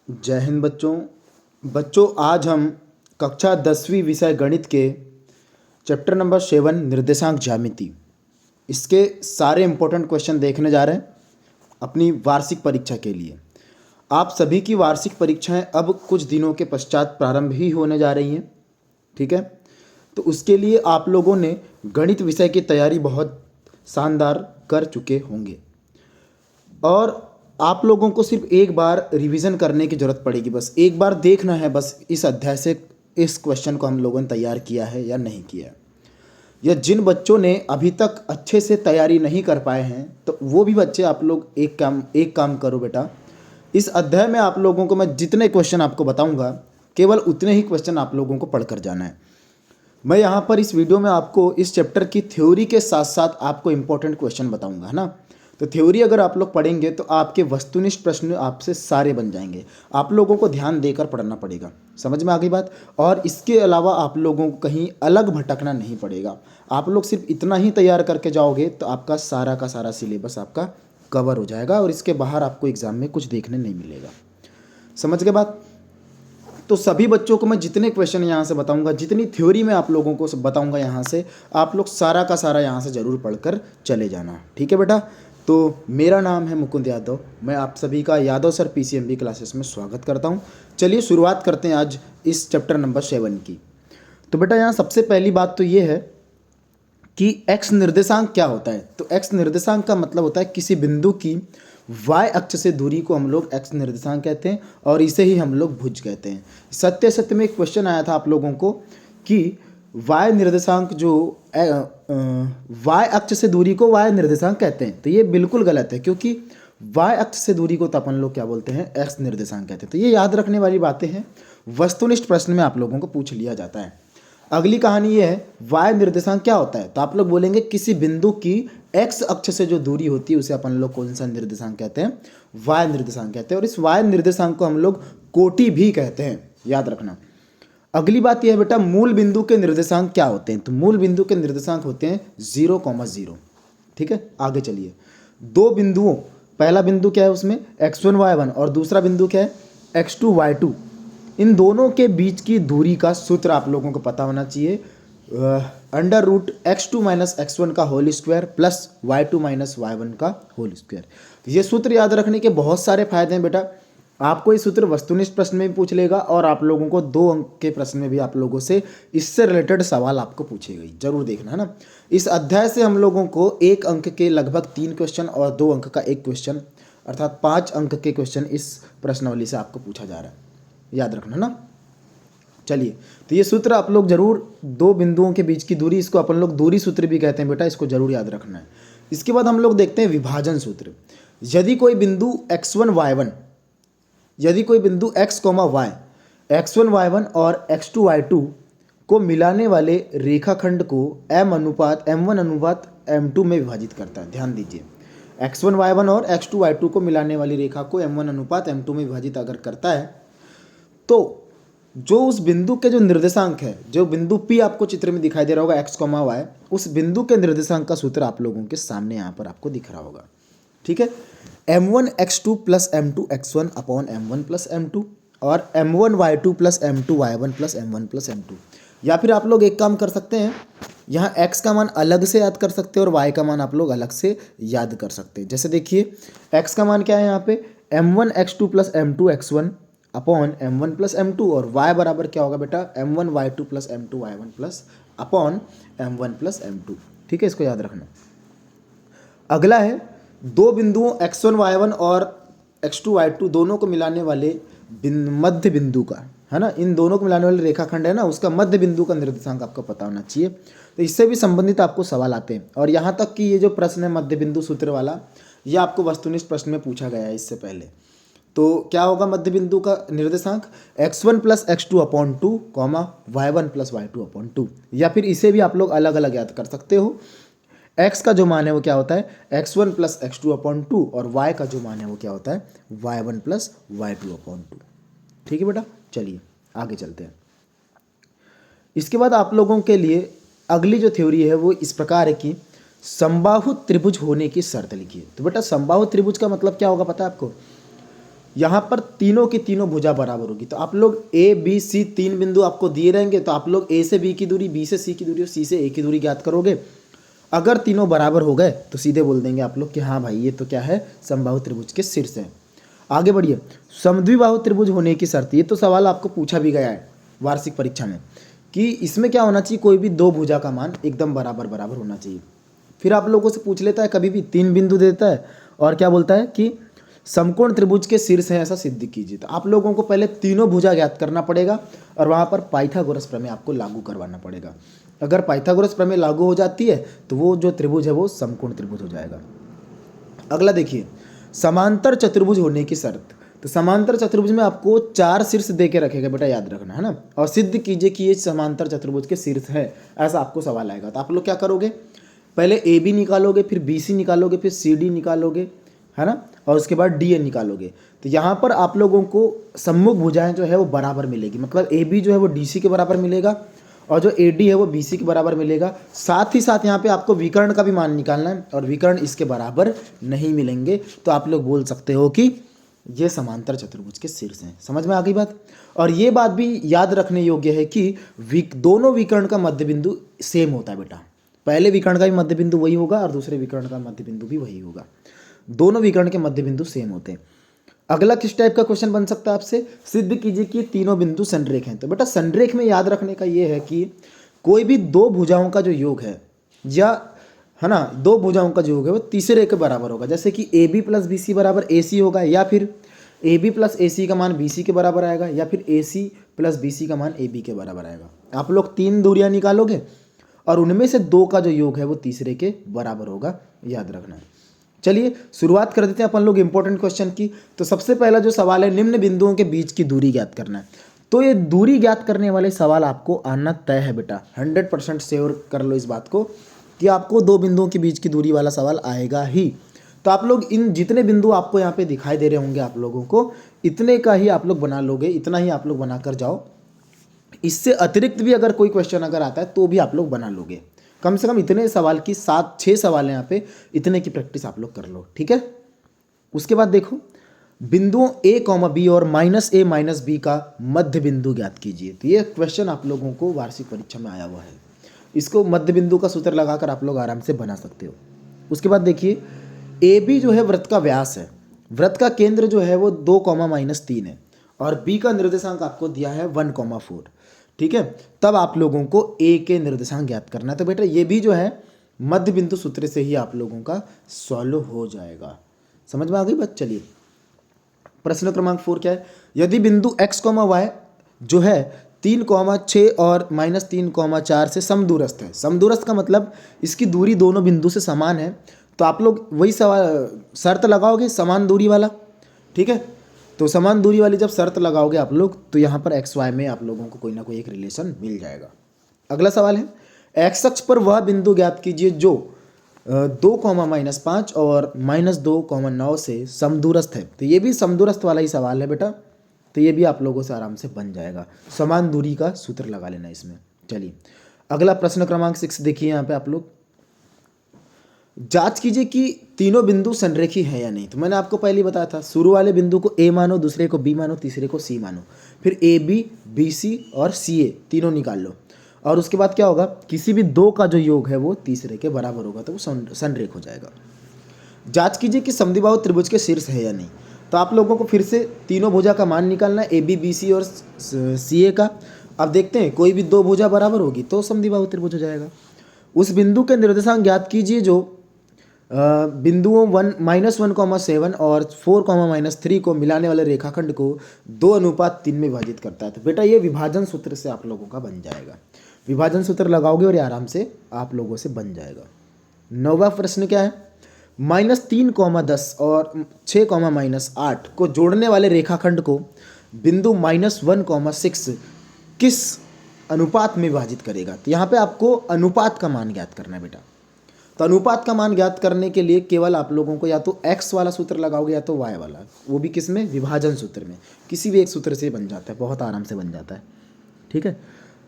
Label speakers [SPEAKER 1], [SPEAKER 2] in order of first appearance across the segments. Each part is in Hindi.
[SPEAKER 1] जय हिंद बच्चों। आज हम कक्षा 10वीं विषय गणित के चैप्टर नंबर 7 निर्देशांक ज्यामिति इसके सारे इम्पोर्टेंट क्वेश्चन देखने जा रहे हैं अपनी वार्षिक परीक्षा के लिए। आप सभी की वार्षिक परीक्षाएं अब कुछ दिनों के पश्चात प्रारंभ ही होने जा रही हैं, ठीक है। तो उसके लिए आप लोगों ने गणित विषय की तैयारी बहुत शानदार कर चुके होंगे और आप लोगों को सिर्फ एक बार रिवीजन करने की ज़रूरत पड़ेगी। बस एक बार देखना है बस इस अध्याय से इस क्वेश्चन को हम लोगों ने तैयार किया है या नहीं किया है। या जिन बच्चों ने अभी तक अच्छे से तैयारी नहीं कर पाए हैं तो वो भी बच्चे आप लोग एक काम करो बेटा, इस अध्याय में आप लोगों को मैं जितने क्वेश्चन आपको बताऊंगा केवल उतने ही क्वेश्चन आप लोगों को पढ़कर जाना है। मैं यहाँ पर इस वीडियो में आपको इस चैप्टर की थ्योरी के साथ साथ आपको इंपॉर्टेंट क्वेश्चन बताऊंगा, है ना। तो थ्योरी अगर आप लोग पढ़ेंगे तो आपके वस्तुनिष्ठ प्रश्न आपसे सारे बन जाएंगे। आप लोगों को ध्यान देकर पढ़ना पड़ेगा, समझ में आ गई बात। और इसके अलावा आप लोगों को कहीं अलग भटकना नहीं पड़ेगा। आप लोग सिर्फ इतना ही तैयार करके जाओगे तो आपका सारा का सारा सिलेबस आपका कवर हो जाएगा और इसके बाहर आपको एग्जाम में कुछ देखने नहीं मिलेगा। समझ गए बात। तो सभी बच्चों को मैं जितने क्वेश्चन यहाँ से बताऊंगा, जितनी थ्योरी में आप लोगों को बताऊंगा यहाँ से, आप लोग सारा का सारा यहाँ से ज़रूर पढ़कर चले जाना, ठीक है बेटा। तो मेरा नाम है मुकुंद यादव, मैं आप सभी का यादव सर पीसीएमबी क्लासेस में स्वागत करता हूँ। चलिए शुरुआत करते हैं आज इस चैप्टर नंबर 7 की। तो बेटा यहाँ सबसे पहली बात तो ये है कि एक्स निर्देशांक क्या होता है। तो एक्स निर्देशांक का मतलब होता है किसी बिंदु की वाई अक्ष से दूरी को हम लोग एक्स निर्देशांक कहते हैं और इसे ही हम लोग भुज कहते हैं। सत्य सत्य में एक क्वेश्चन आया था आप लोगों को कि वाई निर्देशांक जो वाई अक्ष से दूरी को वाई निर्देशांक कहते हैं, तो ये बिल्कुल गलत है क्योंकि वाई अक्ष से दूरी को तो अपन लोग क्या बोलते हैं, एक्स निर्देशांक कहते हैं। तो ये याद रखने वाली बातें हैं, वस्तुनिष्ठ प्रश्न में आप लोगों को पूछ लिया जाता है। अगली कहानी ये है वाई निर्देशांक क्या होता है। तो आप लोग बोलेंगे किसी बिंदु की एक्स अक्ष से जो दूरी होती है उसे अपन लोग कौन सा निर्देशांक कहते हैं, वाई निर्देशांक कहते हैं। और इस वाई निर्देशांक को हम लोग कोटि भी कहते हैं, याद रखना। अगली बात यह है बेटा मूल बिंदु के निर्देशांक क्या होते हैं। तो मूल बिंदु के निर्देशांक होते हैं 0,0, ठीक है। आगे चलिए, दो बिंदुओं, पहला बिंदु क्या है उसमें x1 y1 और दूसरा बिंदु क्या है x2 y2, इन दोनों के बीच की दूरी का सूत्र आप लोगों को पता होना चाहिए। √x2 - x1 का whole square plus y2 - y1 का होल स्क्वायर। ये सूत्र याद रखने के बहुत सारे फायदे हैं बेटा। आपको ये सूत्र वस्तुनिष्ठ प्रश्न में भी पूछ लेगा और आप लोगों को 2 अंक के प्रश्न में भी आप लोगों से इससे रिलेटेड सवाल आपको पूछेगा, जरूर देखना, है ना। इस अध्याय से हम लोगों को 1 अंक के लगभग 3 क्वेश्चन और 2 अंक का 1 क्वेश्चन अर्थात 5 अंक के क्वेश्चन इस प्रश्नावली से आपको पूछा जा रहा है, याद रखना ना। चलिए, तो ये सूत्र आप लोग जरूर, दो बिंदुओं के बीच की दूरी, इसको अपन लोग दूरी सूत्र भी कहते हैं बेटा, इसको जरूर याद रखना है। इसके बाद हम लोग देखते हैं विभाजन सूत्र। यदि कोई बिंदु x1 y1, यदि कोई बिंदु x, y, x1 y1 और x2 y2 को मिलाने वाले रेखाखंड को m1 अनुपात m2 में विभाजित करता है। ध्यान दीजिए, x1 y1 और x2 y2 को मिलाने वाली रेखा को m1 अनुपात m2 में विभाजित अगर करता है तो जो उस बिंदु के जो निर्देशांक है, जो बिंदु P आपको चित्र में दिखाई दे रहा होगा x, y, उस बिंदु के निर्देशांक का सूत्र आप लोगों के सामने यहाँ पर आपको दिख रहा होगा, ठीक है। m1 x2 plus m2 x1 upon m1 plus m2 और m1 y2 plus m2 y1 plus m1 plus m2। या फिर आप लोग एक काम कर सकते हैं, यहाँ x का मान अलग से याद कर सकते हैं और y का मान आप लोग अलग से याद कर सकते हैं। जैसे देखिए, x का मान क्या है यहाँ पे m1 x2 plus m2 x1 upon m1 plus m2 और y बराबर क्या होगा बेटा m1 y2 plus m2 y1 plus upon m1 plus m2, ठीक है। इसको याद रखना। अगला है दो बिंदुओं x1 y1 और x2 y2 दोनों को मिलाने वाले मध्य बिंदु का, है ना, इन दोनों को मिलाने वाले रेखाखंड है ना, उसका मध्य बिंदु का निर्देशांक आपको पता होना चाहिए। तो इससे भी संबंधित आपको सवाल आते हैं और यहाँ तक कि ये जो प्रश्न है मध्य बिंदु सूत्र वाला, ये आपको वस्तुनिष्ठ प्रश्न में पूछा गया है इससे पहले। तो क्या होगा मध्य बिंदु का निर्देशांक x1 plus x2 upon 2, y1 plus y2 upon 2। या फिर इसे भी आप लोग अलग अलग याद कर सकते हो। x का जो मान है वो क्या होता है x1 प्लस x2 अपॉन 2 और y का जो मान है वो क्या होता है y1 प्लस y2 अपॉन 2, ठीक है बेटा। चलिए आगे चलते हैं। इसके बाद आप लोगों के लिए अगली जो थ्योरी है वो इस प्रकार है कि समबाहु त्रिभुज होने की शर्त लिखिए। तो बेटा समबाहु त्रिभुज का मतलब क्या होगा पता है आपको। यहाँ पर तीनों की तीनों भुजा बराबर होगी। तो आप लोग ए बी सी 3 बिंदु आपको दिए रहेंगे, तो आप लोग ए से बी की दूरी, बी से सी की दूरी और सी से ए की दूरी ज्ञात करोगे। अगर तीनों बराबर हो गए तो सीधे बोल देंगे आप लोग कि हाँ भाई ये तो क्या है, समबाहु त्रिभुज के शीर्ष है। आगे बढ़िए, समद्विबाहु त्रिभुज होने की शर्त, ये तो सवाल आपको पूछा भी गया है वार्षिक परीक्षा में कि इसमें क्या होना चाहिए, कोई भी दो भुजा का मान एकदम बराबर बराबर होना चाहिए। फिर आप लोगों से पूछ लेता है कभी भी 3 बिंदु देता है और क्या बोलता है कि समकोण त्रिभुज के शीर्ष है, ऐसा सिद्ध कीजिए। तो आप लोगों को पहले तीनों भुजा ज्ञात करना पड़ेगा और वहाँ पर पाइथागोरस प्रमेय आपको लागू करवाना पड़ेगा। अगर पाइथागोरस प्रमेय लागू हो जाती है तो वो जो त्रिभुज है वो समकोण त्रिभुज हो जाएगा। अगला देखिए, समांतर चतुर्भुज होने की शर्त। तो समांतर चतुर्भुज में आपको 4 शीर्ष दे के रखेगा बेटा, याद रखना है ना, और सिद्ध कीजिए कि ये समांतर चतुर्भुज के शीर्ष है, ऐसा आपको सवाल आएगा। तो आप लोग क्या करोगे, पहले ए बी निकालोगे, फिर बी सी निकालोगे, फिर सी डी निकालोगे, है ना, और उसके बाद डी ए निकालोगे। तो यहाँ पर आप लोगों को सम्मुख भुजाएं जो है वो बराबर मिलेगी, मतलब ए बी जो है वो डी सी के बराबर मिलेगा और जो ए डी है वो बी सी के बराबर मिलेगा। साथ ही साथ यहाँ पे आपको विकर्ण का भी मान निकालना है और विकर्ण इसके बराबर नहीं मिलेंगे। तो आप लोग बोल सकते हो कि ये समांतर चतुर्भुज के शीर्ष हैं। समझ में आ गई बात। और ये बात भी याद रखने योग्य है कि दोनों विकर्ण का मध्य बिंदु सेम होता है बेटा, पहले विकर्ण का भी मध्य बिंदु वही होगा और दूसरे विकर्ण का मध्य बिंदु भी वही होगा, दोनों विकर्ण के मध्य बिंदु सेम होते हैं। अगला किस टाइप का क्वेश्चन बन सकता है आपसे, सिद्ध कीजिए कि तीनों बिंदु संरेख हैं। तो बेटा संरेख में याद रखने का ये है कि कोई भी दो भुजाओं का जो योग है, या है ना, दो भुजाओं का जो योग है वो तीसरे के बराबर होगा। जैसे कि A B plus B C बराबर ए सी होगा, या फिर ए बी प्लस ए सी का मान बी सी के बराबर आएगा, या फिर ए सी प्लस बी सी का मान ए बी के बराबर आएगा। आप लोग 3 दूरियां निकालोगे और उनमें से 2 का जो योग है वो तीसरे के बराबर होगा, याद रखना है। चलिए शुरुआत कर देते हैं अपन लोग इंपॉर्टेंट क्वेश्चन की। तो सबसे पहला जो सवाल है, निम्न बिंदुओं के बीच की दूरी ज्ञात करना है। तो ये दूरी ज्ञात करने वाले सवाल आपको आना तय है बेटा, 100% श्योर कर लो इस बात को कि आपको 2 बिंदुओं के बीच की दूरी वाला सवाल आएगा ही। तो आप लोग इन जितने बिंदु आपको यहाँ पे दिखाई दे रहे होंगे आप लोगों को, इतने का ही आप लोग बना लोगे, इतना ही आप लोग बना कर जाओ। इससे अतिरिक्त भी अगर कोई क्वेश्चन अगर आता है तो भी आप लोग बना लोगे। कम से कम इतने सवाल की 7-6 सवाल हैं यहाँ पे, इतने की प्रैक्टिस आप लोग कर लो, ठीक है। उसके बाद देखो, बिंदुओं ए कॉमा बी और माइनस ए माइनस बी का मध्य बिंदु ज्ञात कीजिए। तो ये क्वेश्चन आप लोगों को वार्षिक परीक्षा में आया हुआ है। इसको मध्य बिंदु का सूत्र लगाकर आप लोग आराम से बना सकते हो। उसके बाद देखिए, ए बी जो है वृत्त का व्यास है, वृत्त का केंद्र जो है वो 2,-3 है और बी का निर्देशांक आपको दिया है 1,4, ठीक है। तब आप लोगों को ए के निर्देशांक ज्ञात करना है। तो बेटा ये भी जो है मध्य बिंदु सूत्र से ही आप लोगों का सॉल्व हो जाएगा। समझ में आ गई बात। चलिए प्रश्न क्रमांक 4 क्या है, यदि बिंदु x, y जो है 3,6 और -3,4 से समदूरस्थ है। समदूरस्थ का मतलब इसकी दूरी दोनों बिंदु से समान है। तो आप लोग वही सवाल शर्त लगाओगे समान दूरी वाला, ठीक है। तो समान दूरी वाली जब शर्त लगाओगे आप लोग, तो यहाँ पर एक्स वाई में आप लोगों को कोई ना कोई एक रिलेशन मिल जाएगा। अगला सवाल है, एक्स अक्ष पर वह बिंदु ज्ञात कीजिए जो 2,-5 और -2,9 से समदूरस्थ है। तो ये भी समदूरस्थ वाला ही सवाल है बेटा, तो ये भी आप लोगों से आराम से बन जाएगा। समान दूरी का सूत्र लगा लेना इसमें। चलिए अगला प्रश्न क्रमांक 6 देखिए, यहाँ पे आप लोग जांच कीजिए कि तीनों बिंदु संरेखी है या नहीं। तो मैंने आपको पहले बताया था, शुरू वाले बिंदु को ए मानो, दूसरे को बी मानो, तीसरे को सी मानो, फिर ए बी, बी सी और सी ए तीनों निकाल लो और उसके बाद क्या होगा, किसी भी 2 का जो योग है वो तीसरे के बराबर होगा, तो वो संरेख हो जाएगा। जांच कीजिए कि समद्विबाहु त्रिभुज के शीर्ष है या नहीं। तो आप लोगों को फिर से तीनों भुजा का मान निकालना है, ए बी, बी सी और सी ए का। अब देखते हैं कोई भी 2 भुजा बराबर होगी तो समद्विबाहु त्रिभुज हो जाएगा। उस बिंदु के निर्देशांक ज्ञात कीजिए जो बिंदुओं -1,7 और 4,-3 को मिलाने वाले रेखाखंड को 2:3 में विभाजित करता है। तो बेटा ये विभाजन सूत्र से आप लोगों का बन जाएगा। विभाजन सूत्र लगाओगे और ये आराम से आप लोगों से बन जाएगा। 9वां प्रश्न क्या है, -3,10 और 6,-8 को जोड़ने वाले रेखाखंड को बिंदु -1,6 किस अनुपात में विभाजित करेगा। तो यहाँ पे आपको अनुपात का मान ज्ञात करना है बेटा। तो अनुपात का मान ज्ञात करने के लिए केवल आप लोगों को या तो x वाला सूत्र लगाओगे या तो y वाला, वो भी किस में, विभाजन सूत्र में। किसी भी एक सूत्र से बन जाता है, बहुत आराम से बन जाता है, ठीक है।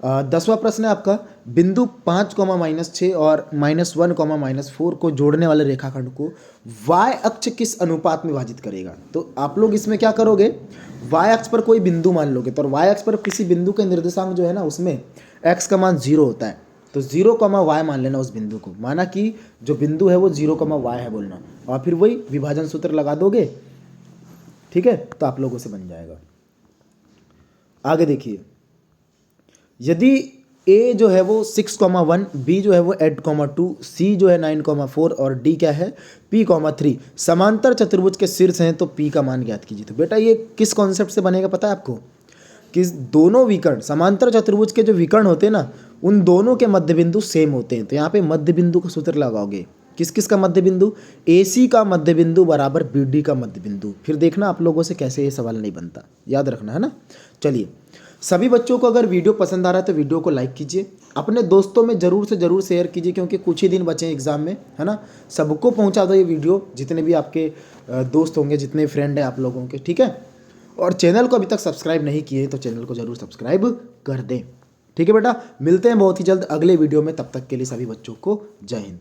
[SPEAKER 1] 10वां प्रश्न है आपका, बिंदु 5 -6 और -1 -4 को जोड़ने वाले रेखाखंड को y अक्ष किस अनुपात में विभाजित करेगा। तो आप लोग इसमें क्या करोगे, y अक्ष पर कोई बिंदु मान लोगे, तो y अक्ष पर किसी बिंदु के निर्देशांक जो है ना उसमें x का मान 0 होता है, तो 0, y मान लेना उस बिंदु को, माना कि जो बिंदु है वो 0, y है बोलना, और फिर वही विभाजन सूत्र लगा दोगे, ठीक है, तो आप लोगों से बन जाएगा। आगे देखिए, यदि a जो है वो 6,1, b जो है वो 8,2, c जो है 9,4 और d क्या है p,3 समांतर चतुर्भुज के शीर्ष हैं, तो p का मान ज्ञात कीजिए। तो बेटा ये किस कॉन्सेप्ट से बनेगा पता है आपको, कि दोनों विकर्ण समांतर चतुर्भुज के जो विकर्ण होते हैं ना उन दोनों के मध्य बिंदु सेम होते हैं, तो यहाँ पे मध्य बिंदु का सूत्र लगाओगे, किस किस का मध्य बिंदु, AC का मध्य बिंदु बराबर BD का मध्य बिंदु। फिर देखना आप लोगों से कैसे ये सवाल नहीं बनता, याद रखना है ना। चलिए, सभी बच्चों को अगर वीडियो पसंद आ रहा है तो वीडियो को लाइक कीजिए, अपने दोस्तों में ज़रूर से ज़रूर शेयर कीजिए, क्योंकि कुछ ही दिन बचे हैं एग्ज़ाम में, है ना। सबको पहुंचा दो ये वीडियो, जितने भी आपके दोस्त होंगे, जितने फ्रेंड हैं आप लोगों के, ठीक है। और चैनल को अभी तक सब्सक्राइब नहीं किए तो चैनल को ज़रूर सब्सक्राइब कर दें, ठीक है बेटा। मिलते हैं बहुत ही जल्द अगले वीडियो में, तब तक के लिए सभी बच्चों को जय हिंद।